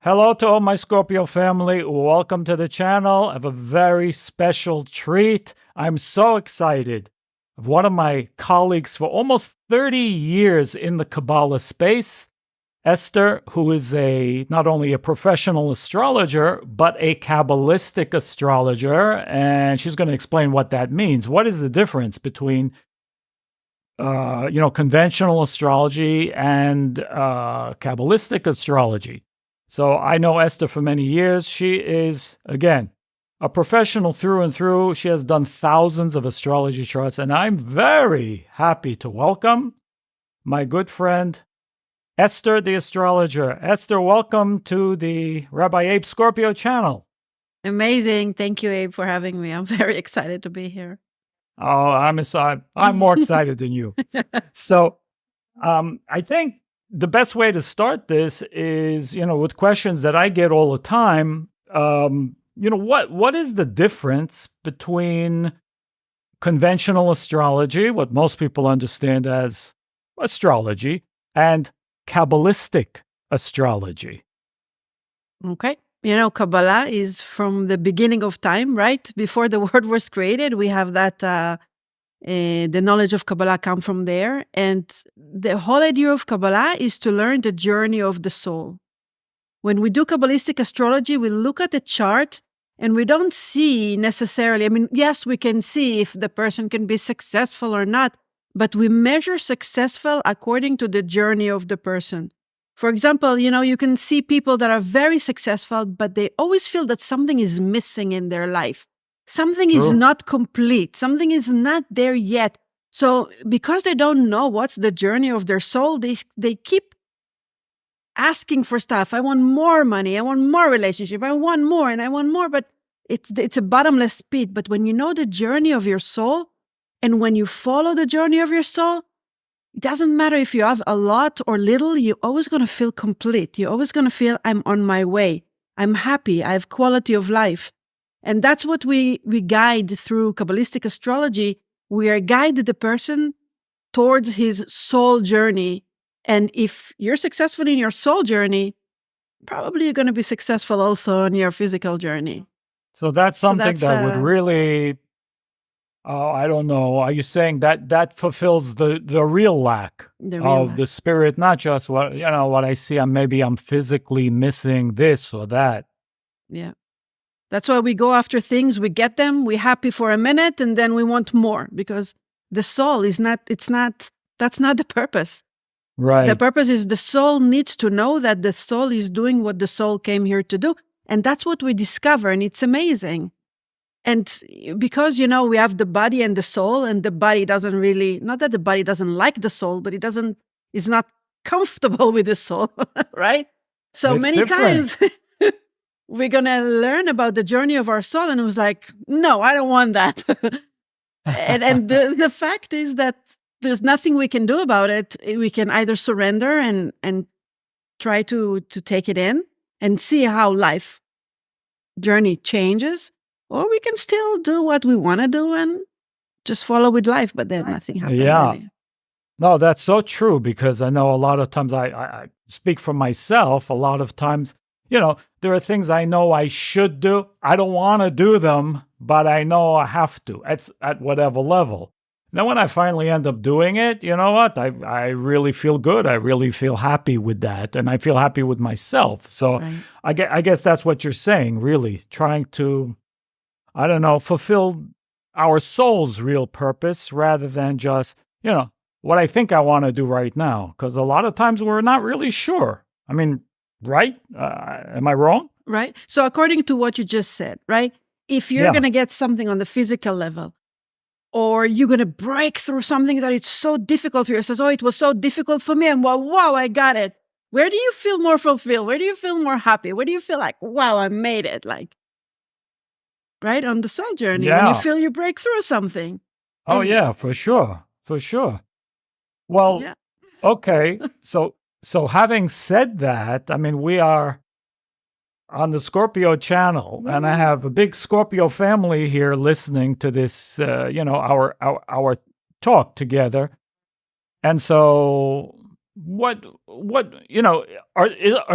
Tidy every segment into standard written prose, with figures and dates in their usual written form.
Hello to all my Scorpio family. Welcome to the channel. I have a very special treat. I'm so excited. One of my colleagues for almost 30 years in the Kabbalah space, Esther, who is not only a professional astrologer, but a Kabbalistic astrologer. And she's going to explain what that means. What is the difference between conventional astrology and Kabbalistic astrology? So I know Esther for many years. She is, again, a professional through and through. She has done thousands of astrology charts, and I'm very happy to welcome my good friend, Esther the Astrologer. Esther, welcome to the Rabbi Abe Scorpio channel. Amazing. Thank you, Abe, for having me. I'm very excited to be here. Oh, I'm more excited than you. So I think the best way to start this is, with questions that I get all the time. What is the difference between conventional astrology, what most people understand as astrology, and Kabbalistic astrology? Okay. Kabbalah is from the beginning of time, right? Before the word was created, we have that the knowledge of Kabbalah come from there. And the whole idea of Kabbalah is to learn the journey of the soul. When we do Kabbalistic astrology, we look at the chart and we don't see necessarily, yes, we can see if the person can be successful or not, but we measure successful according to the journey of the person. For example, you can see people that are very successful, but they always feel that something is missing in their life. Something is not complete. Something is not there yet. So because they don't know what's the journey of their soul, they keep asking for stuff. I want more money. I want more relationship. I want more and I want more. But it's a bottomless pit. But when you know the journey of your soul, and when you follow the journey of your soul, it doesn't matter if you have a lot or little, you're always going to feel complete. You're always going to feel, I'm on my way. I'm happy. I have quality of life. And that's what we guide through Kabbalistic astrology. We are guiding the person towards his soul journey. And if you're successful in your soul journey, probably you're going to be successful also in your physical journey. So that's something that would really, I don't know. Are you saying that fulfills the real lack of the spirit? Not just what I see. Maybe I'm physically missing this or that. Yeah. That's why we go after things, we get them, we're happy for a minute, and then we want more because the soul that's not the purpose. Right. The purpose is the soul needs to know that the soul is doing what the soul came here to do. And that's what we discover, and it's amazing. And because, we have the body and the soul, and the body doesn't really, not that the body doesn't like the soul, but it's not comfortable with the soul, right? So it's many different. times we're going to learn about the journey of our soul, and it was like, no, I don't want that. and the fact is that there's nothing we can do about it. We can either surrender and try to take it in and see how life journey changes, or we can still do what we want to do and just follow with life, but then nothing happens. Yeah. Really. No, that's so true, because I know a lot of times I speak for myself. A lot of times, there are things I know I should do. I don't want to do them, but I know I have to at whatever level. Then when I finally end up doing it, you know what? I really feel good. I really feel happy with that. And I feel happy with myself. So right. I guess that's what you're saying, really. Trying to, fulfill our soul's real purpose rather than just, what I think I want to do right now. Because a lot of times we're not really sure. Right? Am I wrong? Right. So according to what you just said, right? If you're going to get something on the physical level, or you're going to break through something that it's so difficult for you. It says, it was so difficult for me. And wow, I got it. Where do you feel more fulfilled? Where do you feel more happy? Where do you feel like, wow, I made it? Like, right? On the soul journey. Yeah. When you feel you break through something. Oh, yeah, for sure. For sure. Well, okay. So having said that, we are on the Scorpio channel, and I have a big Scorpio family here listening to this, our talk together. And so, are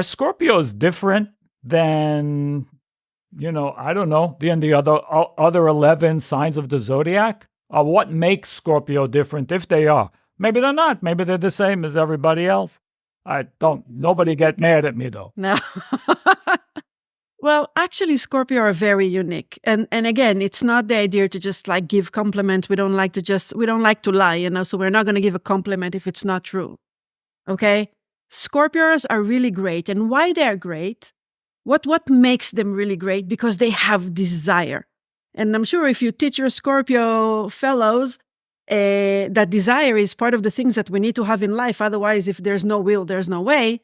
Scorpios different than, I don't know, than the other 11 signs of the zodiac? What makes Scorpio different if they are? Maybe they're not. Maybe they're the same as everybody else. Nobody get mad at me though. No. Well, actually, Scorpio are very unique. And again, it's not the idea to just like give compliment. We don't like to lie, so we're not going to give a compliment if it's not true. Okay? Scorpios are really great. And why they're great? What makes them really great? Because they have desire. And I'm sure if you teach your Scorpio fellows, that desire is part of the things that we need to have in life. Otherwise, if there's no will, there's no way.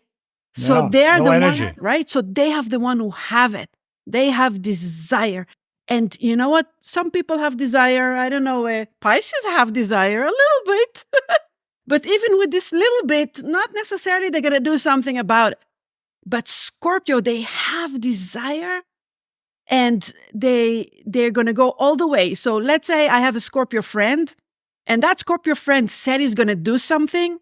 So they are the energy. One, right? So they have the one who have it. They have desire. And you know what? Some people have desire. I don't know. Pisces have desire a little bit. But even with this little bit, not necessarily they're going to do something about it. But Scorpio, they have desire and they're going to go all the way. So let's say I have a Scorpio friend and that Scorpio friend said he's going to do something.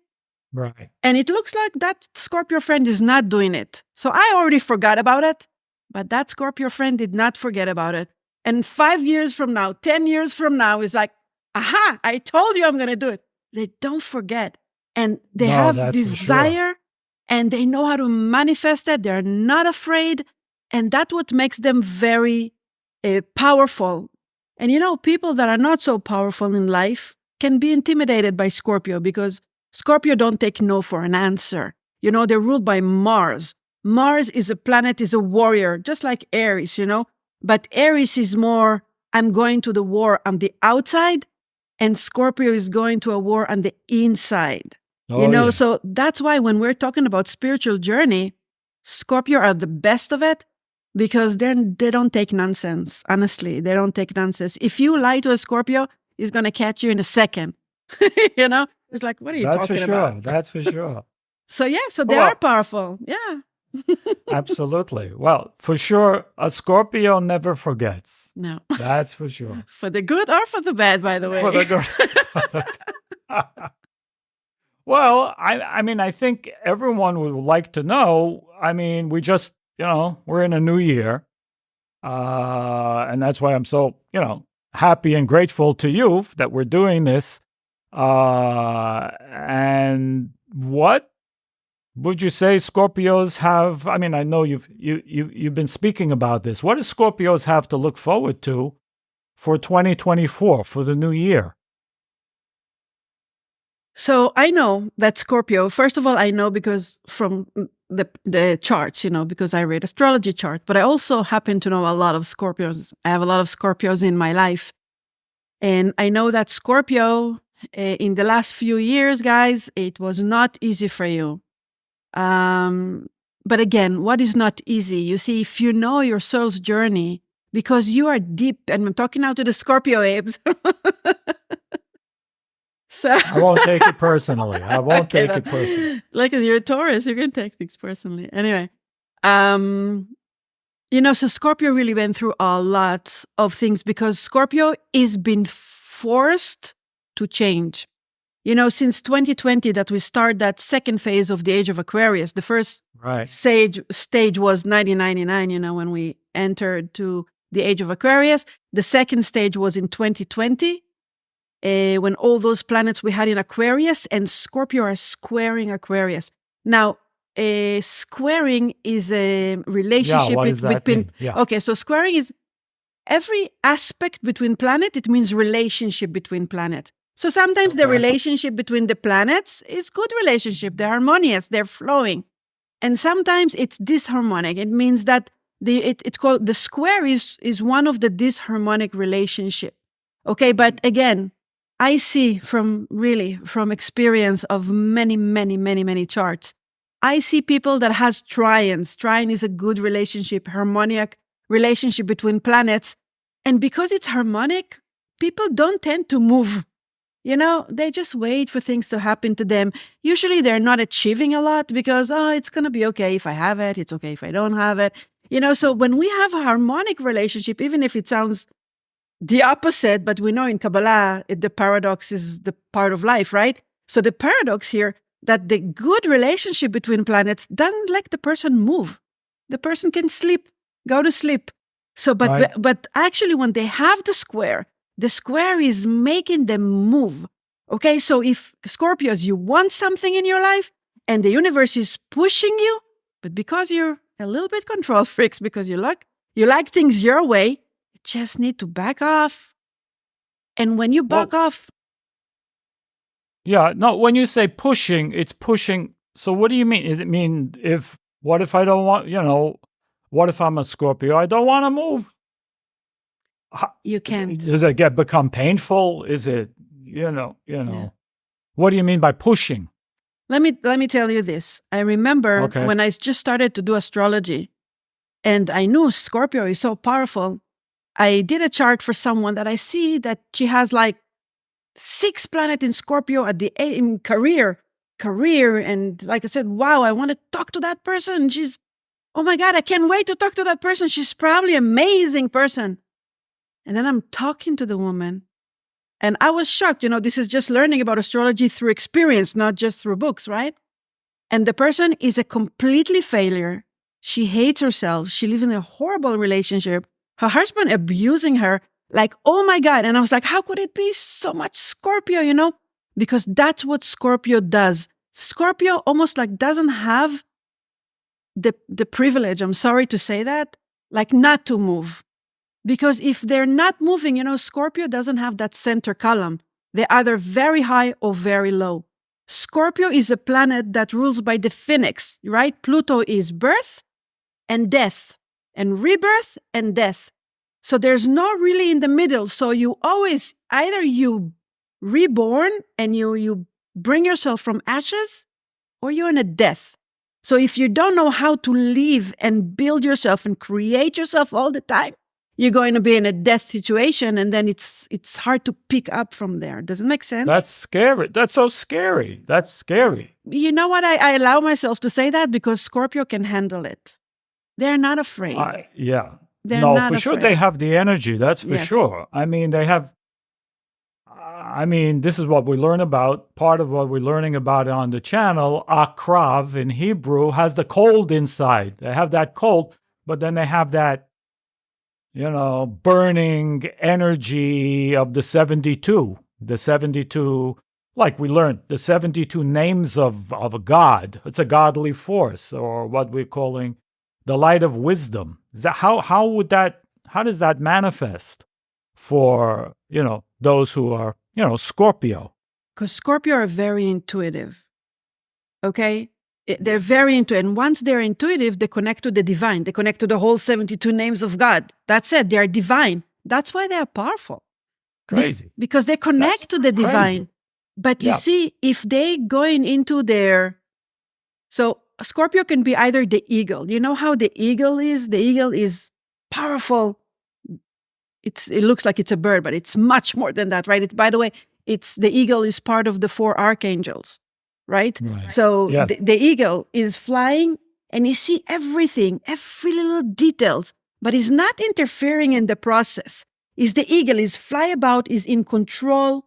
Right. And it looks like that Scorpio friend is not doing it. So I already forgot about it, but that Scorpio friend did not forget about it. And 5 years from now, 10 years from now, is like, aha, I told you I'm going to do it. They don't forget. And they have desire and they know how to manifest it. They're not afraid. And that's what makes them very powerful. And people that are not so powerful in life can be intimidated by Scorpio because Scorpio don't take no for an answer. They're ruled by Mars. Mars is a planet, is a warrior, just like Aries, But Aries is more, I'm going to the war on the outside, and Scorpio is going to a war on the inside. Yeah. So that's why when we're talking about spiritual journey, Scorpio are the best of it because they don't take nonsense. Honestly, they don't take nonsense. If you lie to a Scorpio, he's going to catch you in a second. It's like, what are you talking about? That's for sure. So they are powerful. Yeah. Absolutely. Well, for sure, a Scorpio never forgets. No. That's for sure. For the good or for the bad, by the way. For the good. Well, I think everyone would like to know. We just, we're in a new year. And that's why I'm so, happy and grateful to you that we're doing this. And what would you say Scorpios have? I know you've been speaking about this. What do Scorpios have to look forward to for 2024, for the new year? So I know that Scorpio, first of all, I know because from the charts, because I read astrology chart, but I also happen to know a lot of Scorpios. I have a lot of Scorpios in my life. And I know that Scorpio, in the last few years, guys, it was not easy for you. But again, what is not easy? You see, if you know your soul's journey, because you are deep, and I'm talking now to the Scorpio apes. So I won't take it personally. Take it personally. Like you're a Taurus, you can take things personally. Anyway, so Scorpio really went through a lot of things because Scorpio is been forced to change. Since 2020 that we start that second phase of the age of Aquarius, the first stage was 1999, when we entered to the age of Aquarius. The second stage was in 2020, when all those planets we had in Aquarius, and Scorpio are squaring Aquarius. Now, squaring is a relationship between... Yeah. Okay, so squaring is every aspect between planet. It means relationship between planet. So sometimes the relationship between the planets is good relationship. They're harmonious. They're flowing. And sometimes it's disharmonic. It means that it's called the square is one of the disharmonic relationship. Okay, but again, I see from experience of many charts, I see people that has trions. Trion is a good relationship, harmonic relationship between planets. And because it's harmonic, people don't tend to move. They just wait for things to happen to them. Usually they're not achieving a lot because, it's going to be okay if I have it. It's okay if I don't have it. So when we have a harmonic relationship, even if it sounds the opposite, but we know in Kabbalah, the paradox is the part of life, right? So the paradox here, that the good relationship between planets doesn't let the person move. the person can sleep, go to sleep. So, Right. but actually, when they have the square is making them move. Okay, so if Scorpios, you want something in your life and the universe is pushing you, but because you're a little bit control freaks, because you like things your way, you just need to back off. And when you back off, yeah, no, when you say pushing, it's pushing. So what do you mean? Does it mean what if I don't want, what if I'm a Scorpio? I don't want to move. You can't. Does it become painful? Is it, Yeah. What do you mean by pushing? Let me tell you this. I remember when I just started to do astrology and I knew Scorpio is so powerful. I did a chart for someone that I see that she has like 6 planets in Scorpio in career. And like I said, wow, I want to talk to that person. Oh my God, I can't wait to talk to that person. She's probably an amazing person. And then I'm talking to the woman and I was shocked. This is just learning about astrology through experience, not just through books, right? And the person is a completely failure. She hates herself. She lives in a horrible relationship. Her husband abusing her. Like, oh my God. And I was like, how could it be so much Scorpio, Because that's what Scorpio does. Scorpio almost like doesn't have the privilege, I'm sorry to say that, like not to move. Because if they're not moving, Scorpio doesn't have that center column. They're either very high or very low. Scorpio is a planet that rules by the phoenix, right? Pluto is birth and death and rebirth and death. So there's no really in the middle. So you always, either you reborn and you bring yourself from ashes or you're in a death. So if you don't know how to live and build yourself and create yourself all the time, you're going to be in a death situation, and then it's hard to pick up from there. Does it make sense? That's scary. That's so scary. That's scary. You know what? I allow myself to say that because Scorpio can handle it. They're not afraid. Yeah. They're not for sure afraid. they have the energy. That's for sure. I mean, they have... this is what we learn about. Part of what we're learning about on the channel, akrav in Hebrew, has the cold inside. They have that cold, but then they have that burning energy of the 72. The 72, like we learned, the 72 names of a God. It's a godly force, or what we're calling the light of wisdom. Is that how does that manifest for, those who are, Scorpio? Because Scorpio are very intuitive. Okay? They're very intuitive. And once they're intuitive, they connect to the divine. They connect to the whole 72 names of God. That's it. They are divine. That's why they are powerful. Crazy. Because they connect to the divine. But you see, if they going into so Scorpio can be either the eagle. You know how the eagle is? The eagle is powerful. It looks like it's a bird, but it's much more than that, right? By the way, the eagle is part of the 4 archangels. Right? So the eagle is flying and you see everything, every little details, but he's not interfering in the process. The eagle is fly about, is in control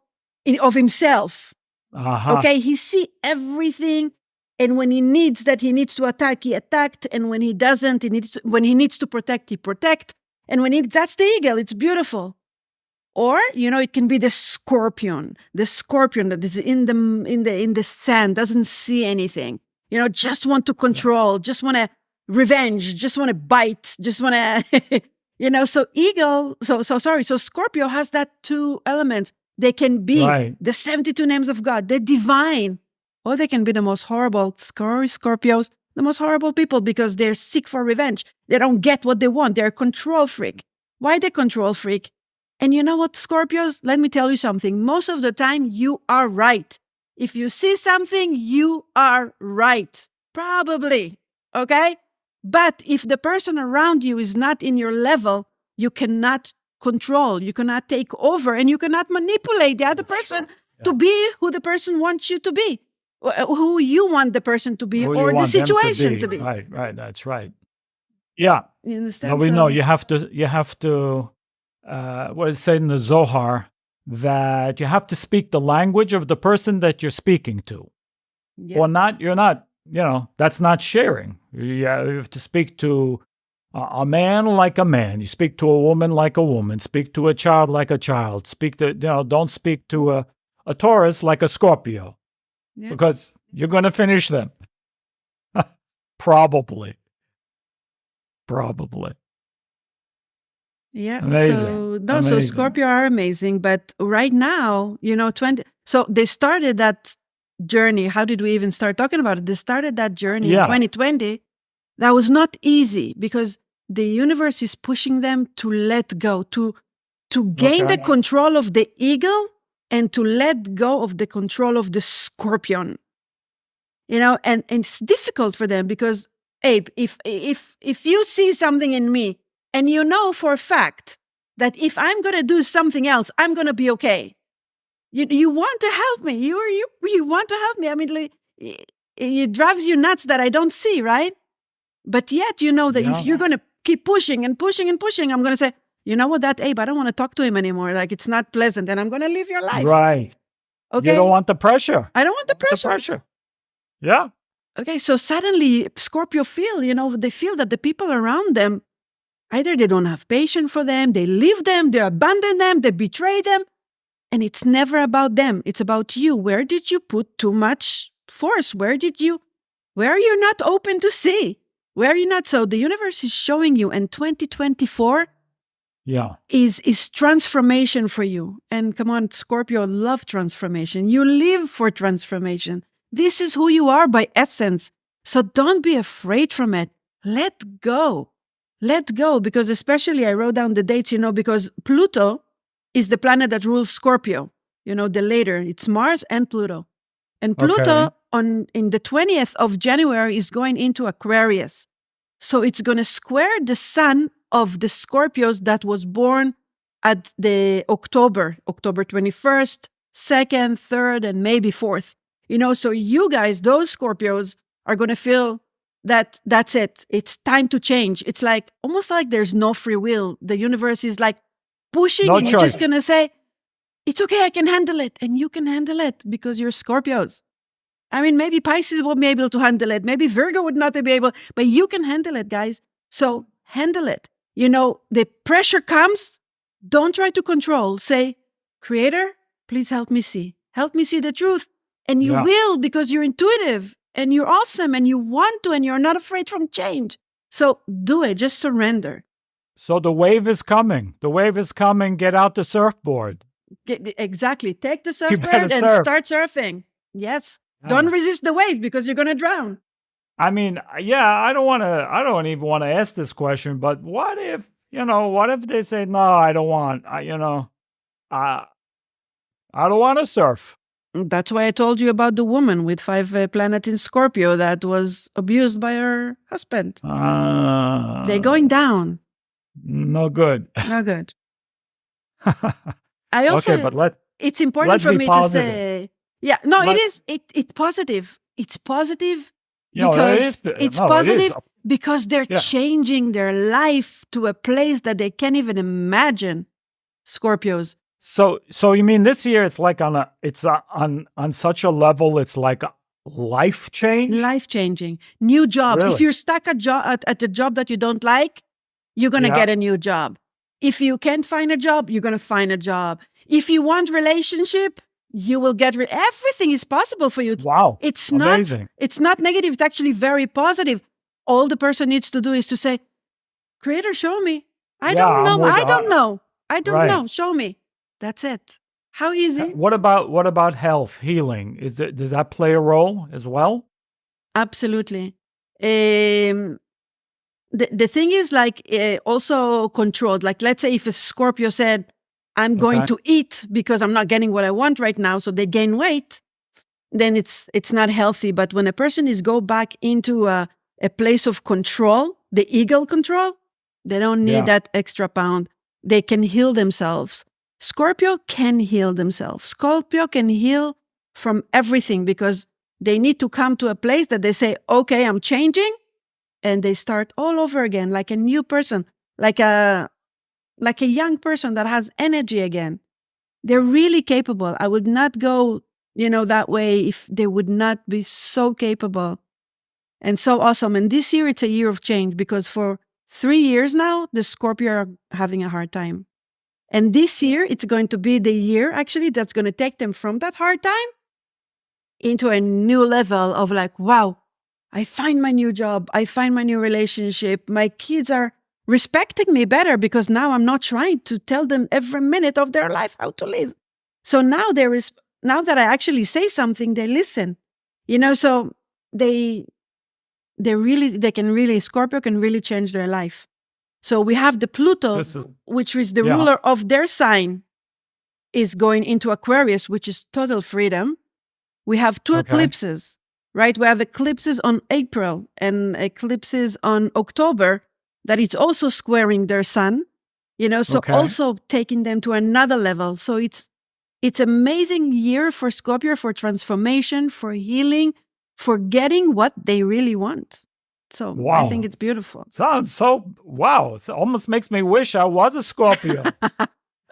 of himself. Okay, he see everything, and when he needs to attack, he attacked, and when he doesn't, when he needs to protect, he protect, and that's the eagle. It's beautiful. Or, it can be the scorpion that is in the sand, doesn't see anything, just want to control, just want to revenge, just want to bite, just want to, so Scorpio has that 2 elements. They can be the 72 names of God, the divine, or they can be the most horrible, Scorpios, the most horrible people because they're sick for revenge. They don't get what they want. They're a control freak. Why they control freak? And you know what, Scorpios? Let me tell you something. Most of the time, you are right. If you see something, you are right. Probably. Okay? But if the person around you is not in your level, you cannot control, you cannot take over, and you cannot manipulate the other person to be who the person wants you to be, who you want the person to be, or the situation to be. Right. That's right. Yeah. You understand? No, we know you have to. What it said in the Zohar, that you have to speak the language of the person that you're speaking to. Yeah. Or not, you're not that's not sharing. You have to speak to a man like a man. You speak to a woman like a woman. Speak to a child like a child. Don't speak to a Taurus like a Scorpio, because you're going to finish them. Probably. Yeah. Amazing. So Scorpio are amazing, but right now, 20. So they started that journey. How did we even start talking about it? They started that journey in 2020. That was not easy because the universe is pushing them to let go, to gain the control of the eagle and to let go of the control of the scorpion. And it's difficult for them because, Abe, if you see something in me and you know for a fact that if I'm going to do something else, I'm going to be okay. You want to help me. You want to help me. I mean, it drives you nuts that I don't see, right? But yet you know that if you're going to keep pushing and pushing and pushing, I'm going to say, you know what, that Abe, I don't want to talk to him anymore. Like, it's not pleasant and I'm going to live your life. Right. Okay. You don't want the pressure. I don't want the pressure. Yeah. Okay. So suddenly Scorpio they feel that the people around them, either they don't have patience for them, they leave them, they abandon them, they betray them. And it's never about them. It's about you. Where did you put too much force? Where are you not open to see? Where are you not? So the universe is showing you, and 2024 is transformation for you. And come on, Scorpio, love transformation. You live for transformation. This is who you are by essence. So don't be afraid from it. Let go. Let go. Because especially I wrote down the dates, because Pluto is the planet that rules Scorpio. The later. It's Mars and Pluto. And Pluto in the 20th of January is going into Aquarius. So it's going to square the sun of the Scorpios that was born at the October 21st, 2nd, 3rd, and maybe 4th. So you guys, those Scorpios, are going to feel that that's it. It's time to change. It's like almost like there's no free will. The universe is like pushing and you're just going to say, it's okay, I can handle it. And you can handle it because you're Scorpios. I mean, maybe Pisces won't be able to handle it. Maybe Virgo would not be able, but you can handle it, guys. So handle it. The pressure comes. Don't try to control. Say, Creator, please help me see. Help me see the truth. And you will, because you're intuitive and you're awesome and you want to and you're not afraid from change. So do it. Just surrender. So the wave is coming. The wave is coming. Get out the surfboard. Exactly. Take the surfboard and start surfing. Yes. Don't resist the waves because you're going to drown. I mean, I don't even want to ask this question, but what if they say, no, I don't want, I don't want to surf. That's why I told you about the woman with 5 planets in Scorpio that was abused by her husband. They're going down. No good. No good. I also, it's important for me to say, it is. It's positive. It's positive because it's positive because they're changing their life to a place that they can't even imagine. Scorpios. So you mean this year it's like on such a level, it's like a life change? Life changing. New jobs. Really? If you're stuck at a job that you don't like, you're going to get a new job. If you can't find a job, you're going to find a job. If you want relationship, you will get everything is possible for you. Wow. It's amazing. It's not negative. It's actually very positive. All the person needs to do is to say, Creator, show me. I don't know. Show me. That's it. How easy? What about health, healing? Does that play a role as well? Absolutely. The thing is also controlled. Like, let's say if a Scorpio said, I'm going to eat because I'm not getting what I want right now, so they gain weight, then it's not healthy. But when a person go back into a place of control, the eagle control, they don't need that extra pound. They can heal themselves. Scorpio can heal themselves. Scorpio can heal from everything because they need to come to a place that they say, okay, I'm changing. And they start all over again, like a new person, like a young person that has energy again. They're really capable. I would not go, that way if they would not be so capable And so awesome. And this year, it's a year of change because for 3 years now, the Scorpio are having a hard time. And this year, it's going to be the year actually that's going to take them from that hard time into a new level of like, wow, I find my new job. I find my new relationship. My kids are respecting me better because now I'm not trying to tell them every minute of their life how to live. So now now that I actually say something, they listen, so Scorpio can really change their life. So we have the Pluto, which is the ruler of their sign, is going into Aquarius, which is total freedom. We have two eclipses, right? We have eclipses on April and eclipses on October that it's also squaring their sun, also taking them to another level. So it's amazing year for Scorpio, for transformation, for healing, for getting what they really want. So I think it's beautiful. Sounds so, wow. It almost makes me wish I was a Scorpio.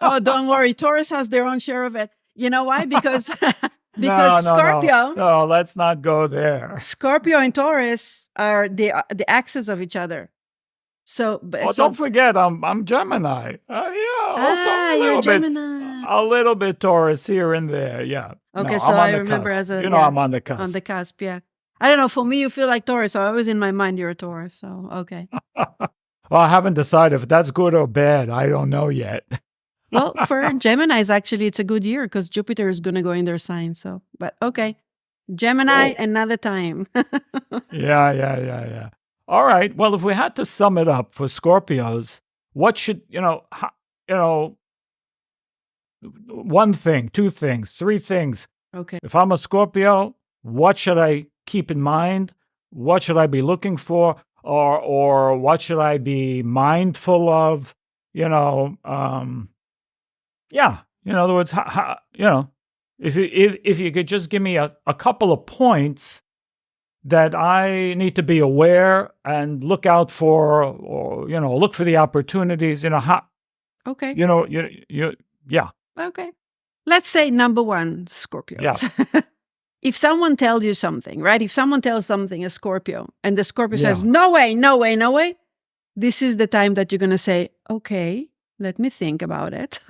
Oh, don't worry. Taurus has their own share of it. You know why? Because Scorpio. No, let's not go there. Scorpio and Taurus are the axis of each other. So, don't forget, I'm Gemini. You're Gemini. A little bit Taurus here and there. Yeah. Okay, so I remember cusp. as I'm on the cusp. On the cusp, yeah. I don't know. For me, you feel like Taurus. So I was in my mind, you're a Taurus. So, okay. Well, I haven't decided if that's good or bad. I don't know yet. Well, for Geminis, actually, it's a good year because Jupiter is going to go in their sign. So, but okay. Gemini, another time. Yeah. All right. Well, if we had to sum it up for Scorpios, what should, one thing, two things, three things. Okay. If I'm a Scorpio, what should I keep in mind? What should I be looking for? Or what should I be mindful of? In other words, if you could just give me a couple of points that I need to be aware and look out for, or look for the opportunities. Okay. Yeah. Okay. Let's say number one, Scorpios. Yeah. If someone tells you something, right? If someone tells something, a Scorpio, and the Scorpio says, no way, no way, no way, this is the time that you're going to say, okay, let me think about it.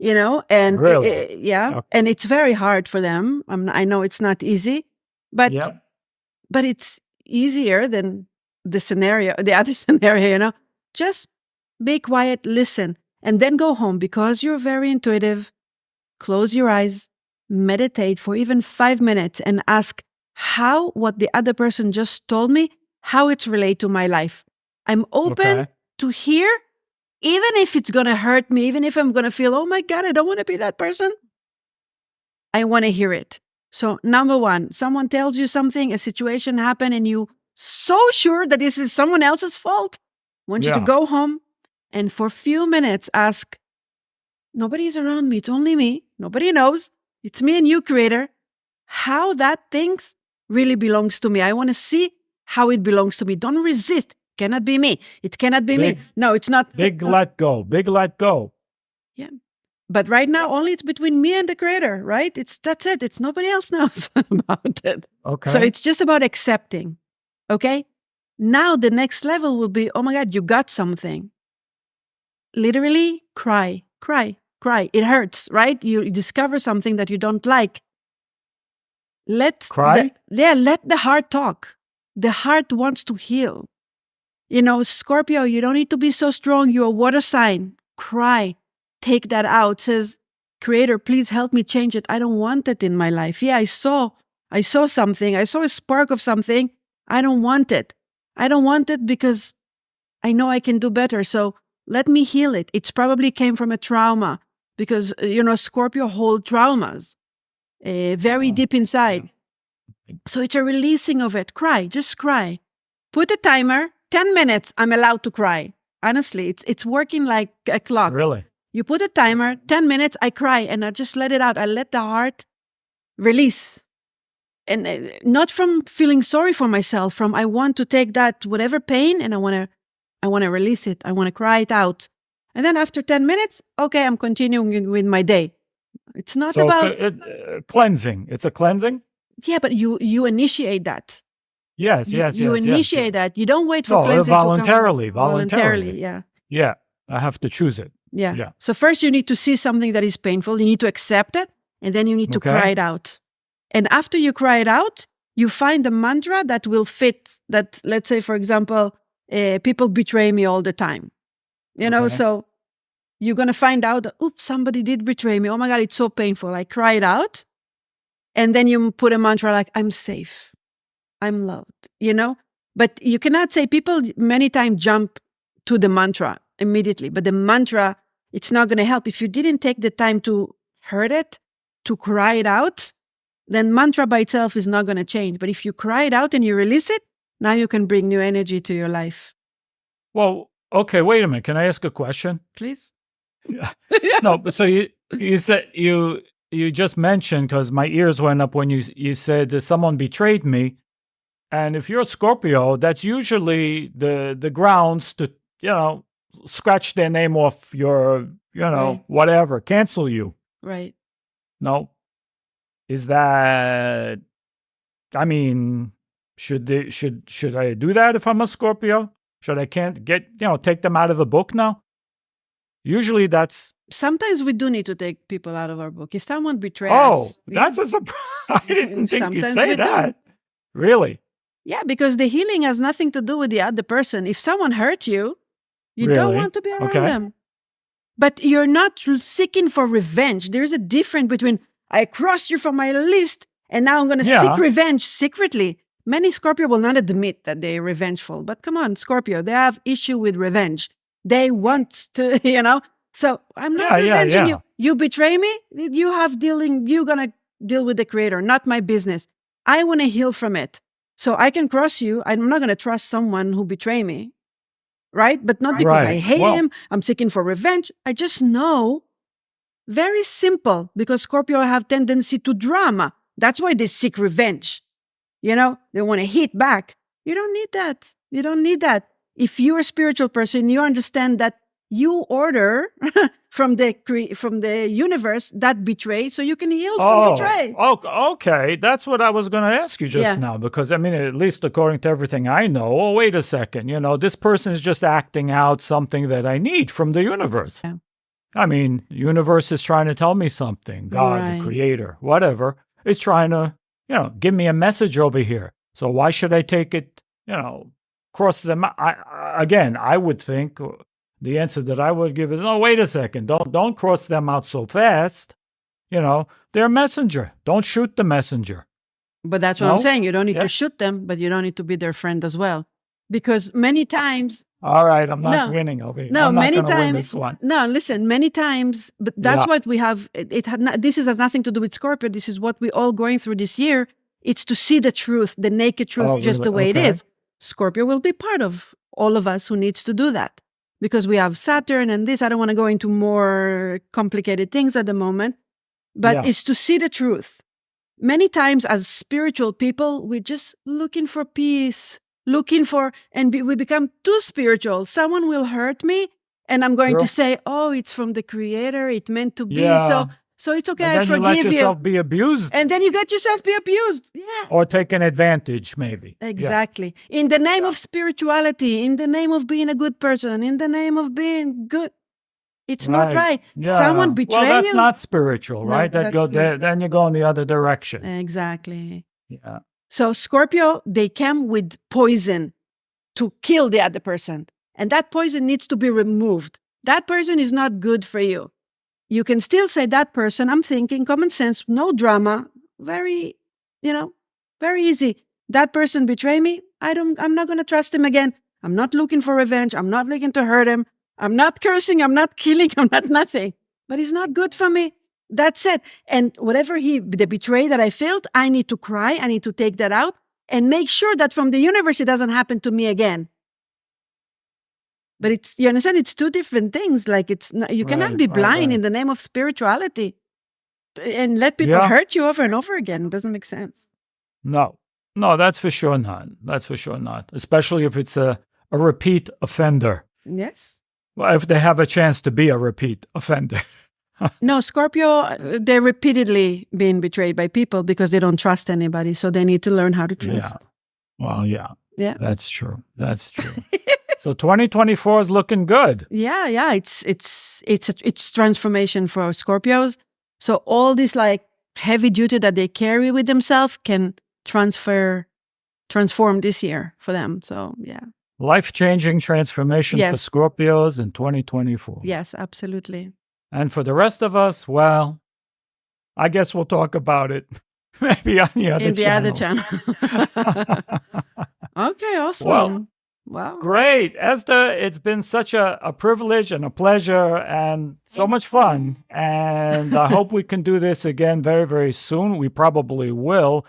And really? And it's very hard for them. I know it's not easy, but it's easier than the other scenario, Just be quiet, listen, and then go home because you're very intuitive. Close your eyes, meditate for even 5 minutes and ask how what the other person just told me, how it's related to my life. I'm open to hear, even if it's going to hurt me, even if I'm going to feel, oh my God, I don't want to be that person. I want to hear it. So number one, someone tells you something, a situation happened, and you so sure that this is someone else's fault. I want you to go home and for a few minutes ask, nobody's around me. It's only me. Nobody knows. It's me and you, Creator. How that thing really belongs to me. I want to see how it belongs to me. Don't resist. Cannot be me. It cannot be me. No, it's not. Big let go. Big let go. Yeah. But right now, only it's between me and the Creator, right? That's it. It's nobody else knows about it. Okay. So it's just about accepting. Okay. Now the next level will be, oh my God, you got something. Literally cry, cry, cry. It hurts, right? You discover something that you don't like. Let the heart talk. The heart wants to heal. Scorpio, you don't need to be so strong. You're a water sign. Cry. Take that out. Says, Creator, please help me change it. I don't want it in my life. Yeah, I saw something. I saw a spark of something. I don't want it. I don't want it because I know I can do better. So let me heal it. It's probably came from a trauma because, Scorpio hold traumas very deep inside. So it's a releasing of it. Cry. Just cry. Put a timer. 10 minutes, I'm allowed to cry. Honestly, it's working like a clock. Really? You put a timer, 10 minutes, I cry, and I just let it out. I let the heart release. And not from feeling sorry for myself, from I want to take that whatever pain and I want to release it. I want to cry it out. And then after 10 minutes, okay, I'm continuing with my day. It's not about... cleansing. It's a cleansing? Yeah, but you initiate that. Yes, yes, You yes, initiate yes. that. You don't wait for No, cleansing voluntarily, to come. Voluntarily, yeah. Yeah, I have to choose it. Yeah. Yeah. So first you need to see something that is painful. You need to accept it, and then you need to cry it out. And after you cry it out, you find a mantra that will fit that. Let's say, for example, people betray me all the time. So you're going to find out that, oops, somebody did betray me. Oh my God, it's so painful. I cry it out. And then you put a mantra like, I'm safe. I'm loved, But you cannot say, people many times jump to the mantra immediately. But the mantra, it's not going to help. If you didn't take the time to hear it, to cry it out, then mantra by itself is not going to change. But if you cry it out and you release it, now you can bring new energy to your life. Well, okay, wait a minute. Can I ask a question? Please. Yeah. No, but so you said you just mentioned, because my ears went up when you said that someone betrayed me. And if you're a Scorpio, that's usually the grounds to, scratch their name off your, Right. whatever, cancel you. Right. No. Is that, I mean, should I do that if I'm a Scorpio? Should I take them out of the book now? Usually that's... Sometimes we do need to take people out of our book. If someone betrays us... that's a surprise. I didn't think you'd say that. Really? Yeah, because the healing has nothing to do with the other person. If someone hurt you, you don't want to be around them. But you're not seeking for revenge. There's a difference between, I crossed you from my list and now I'm going to seek revenge secretly. Many Scorpio will not admit that they're revengeful. But come on, Scorpio, they have issue with revenge. They want to, So I'm not revenging you. You betray me, you're going to deal with the creator, not my business. I want to heal from it. So I can cross you. I'm not going to trust someone who betray me, right? But not because I hate him. I'm seeking for revenge. I just know, very simple, because Scorpio have tendency to drama. That's why they seek revenge. They want to hit back. You don't need that. You don't need that. If you're a spiritual person, you understand that you order from the universe that betrayed, so you can heal from betray. Okay. That's what I was going to ask you just now, because, I mean, at least according to everything I know, wait a second, this person is just acting out something that I need from the universe. Yeah. I mean, the universe is trying to tell me something. God, the creator, whatever, is trying to, give me a message over here. So why should I take it, cross them? I would think... The answer that I would give is, oh, wait a second. Don't cross them out so fast. They're a messenger. Don't shoot the messenger. But that's what I'm saying. You don't need to shoot them, but you don't need to be their friend as well. Because many times... All right, I'm not winning over here. No, I'm many times... Win this one. No, listen, many times, but that's what we have... This has nothing to do with Scorpio. This is what we're all going through this year. It's to see the truth, the naked truth, just the way it is. Scorpio will be part of all of us who needs to do that. Because we have Saturn and this. I don't want to go into more complicated things at the moment, but it's to see the truth. Many times as spiritual people, we're just looking for peace, we become too spiritual. Someone will hurt me and I'm going to say, oh, it's from the creator. It meant to be. So it's okay. I forgive you. And then you let yourself be abused. And then you get yourself be abused. Yeah. Or taken advantage, maybe. Exactly. Yeah. In the name of spirituality, in the name of being a good person, in the name of being good. It's not right. Yeah. Someone betray you. Well, that's not spiritual, right? No, then you go in the other direction. Exactly. Yeah. So Scorpio, they come with poison to kill the other person. And that poison needs to be removed. That person is not good for you. You can still say that person, I'm thinking, common sense, no drama, very easy. That person betrayed me. I'm not going to trust him again. I'm not looking for revenge. I'm not looking to hurt him. I'm not cursing. I'm not killing. I'm not nothing. But he's not good for me. That's it. And whatever the betrayal that I felt, I need to cry. I need to take that out and make sure that from the universe, it doesn't happen to me again. But you understand, it's two different things. Like you cannot be blind in the name of spirituality and let people hurt you over and over again. It doesn't make sense. No, that's for sure not. That's for sure not. Especially if it's a repeat offender. Yes. Well, if they have a chance to be a repeat offender. No, Scorpio, they're repeatedly being betrayed by people because they don't trust anybody. So they need to learn how to trust. Yeah. Well, yeah. Yeah. That's true. That's true. So 2024 is looking good. Yeah. It's transformation for Scorpios. So all this like heavy duty that they carry with themselves can transform this year for them. So yeah. Life-changing transformation for Yes. Scorpios in 2024. Yes, absolutely. And for the rest of us, well, I guess we'll talk about it maybe on the other In the channel. other channel. Okay, awesome. Well, Wow. great. Esther, it's been such a privilege and a pleasure and so much fun. And I hope we can do this again very, very soon. We probably will.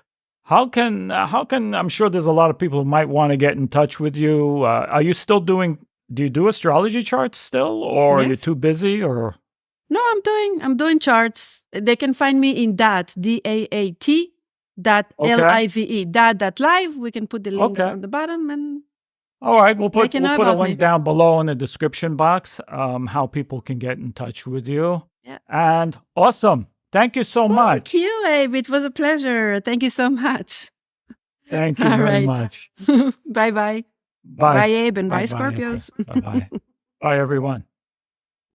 How can I'm sure there's a lot of people who might want to get in touch with you. Are you still do you do astrology charts still, or are you Yes. too busy, or? No, I'm doing charts. They can find me in DAAT, DAAT, .live, DAAT.live. We can put the link Okay. on the bottom and All right, we'll They put can know a about link me. down below in the description box, how people can get in touch with you. Yeah. And awesome. Thank you so much. Thank you, Abe. It was a pleasure. Thank you so much. Thank you All very right. much. Bye-bye. Bye. Bye, Abe, and bye, Bye-bye, Esther. Scorpios. Bye-bye. Bye, everyone.